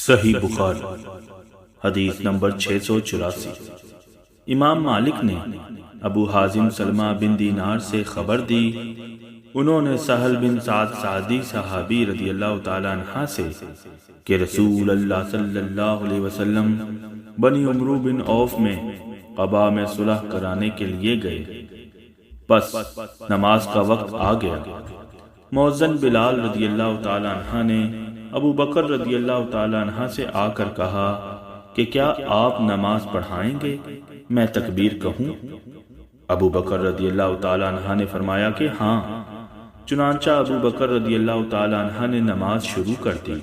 صحیح بخاری حدیث نمبر 684۔ امام مالک نے ابو حازم سلمہ بن دینار سے خبر دی، انہوں نے سہل بن سعد سعدی صحابی رضی اللہ تعالیٰ عنہ سے کہ رسول اللہ صلی اللہ علیہ وسلم بنی عمرو بن عوف میں قباء میں صلح کرانے کے لیے گئے، بس نماز کا وقت آ گیا۔ مؤذن بلال رضی اللہ تعالیٰ عنہ نے ابو بکر رضی اللہ تعالیٰ عنہ سے آ کر کہا کہ کیا آپ نماز پڑھائیں گے، میں تکبیر کہوں؟ ابو بکر رضی اللہ تعالیٰ عنہ نے فرمایا کہ ہاں۔ چنانچہ ابو بکر رضی اللہ تعالیٰ عنہ نے نماز شروع کر دی۔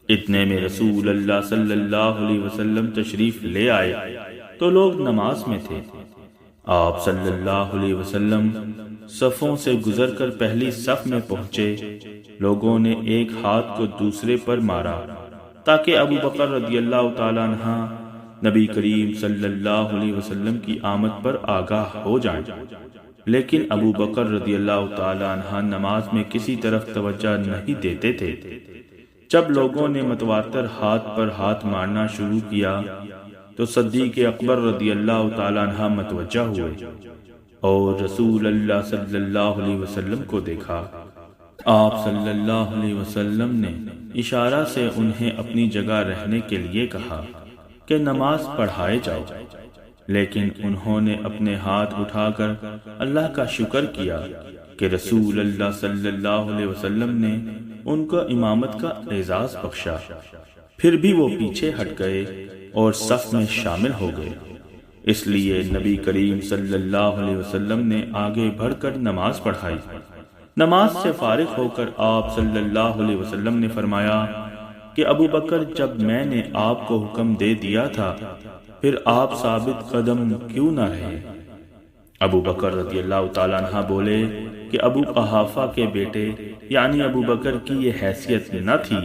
اتنے میں رسول اللہ صلی اللہ علیہ وسلم تشریف لے آئے تو لوگ نماز میں تھے۔ آپ صلی اللہ علیہ وسلم صفوں سے گزر کر پہلی صف میں پہنچے، لوگوں نے ایک ہاتھ کو دوسرے پر مارا تاکہ ابو بکر رضی اللہ تعالیٰ عنہ نبی کریم صلی اللہ علیہ وسلم کی آمد پر آگاہ ہو جائیں، لیکن ابو بکر رضی اللہ تعالیٰ عنہ نماز میں کسی طرف توجہ نہیں دیتے تھے۔ جب لوگوں نے متواتر ہاتھ پر ہاتھ مارنا شروع کیا تو صدیق اکبر رضی اللہ تعالیٰ عنہ متوجہ ہوئے اور رسول اللہ صلی اللہ علیہ وسلم کو دیکھا۔ آپ صلی اللہ علیہ وسلم نے اشارہ سے انہیں اپنی جگہ رہنے کے لیے کہا کہ نماز پڑھائے جاؤ، لیکن انہوں نے اپنے ہاتھ اٹھا کر اللہ کا شکر کیا کہ رسول اللہ صلی اللہ علیہ وسلم نے ان کو امامت کا اعزاز بخشا۔ پھر بھی وہ پیچھے ہٹ گئے اور صف میں شامل ہو گئے، اس لیے نبی کریم صلی اللہ علیہ وسلم نے آگے بڑھ کر نماز پڑھائی۔ نماز سے فارغ ہو کر آپ صلی اللہ علیہ وسلم نے فرمایا کہ ابو بکر، جب میں نے آپ کو حکم دے دیا تھا پھر آپ ثابت قدم کیوں نہ رہے؟ ابو بکر رضی اللہ تعالیٰ عنہ بولے کہ ابو قحافہ کے بیٹے یعنی ابو بکر کی یہ حیثیت نہ تھی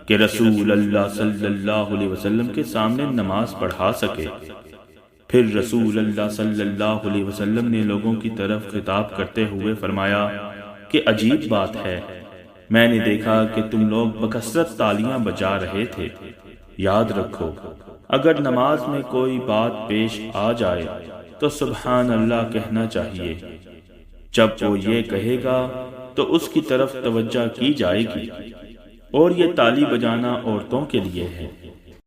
کہ رسول اللہ صلی اللہ علیہ وسلم کے سامنے نماز پڑھا سکے۔ پھر رسول اللہ صلی اللہ علیہ وسلم نے لوگوں کی طرف خطاب کرتے ہوئے فرمایا کہ عجیب بات ہے، میں نے دیکھا کہ تم لوگ بکثرت تالیاں بجا رہے تھے۔ یاد رکھو، اگر نماز میں کوئی بات پیش آ جائے تو سبحان اللہ کہنا چاہیے۔ جب وہ یہ کہے گا تو اس کی طرف توجہ کی جائے گی، اور یہ تالی بجانا عورتوں کے لیے ہے۔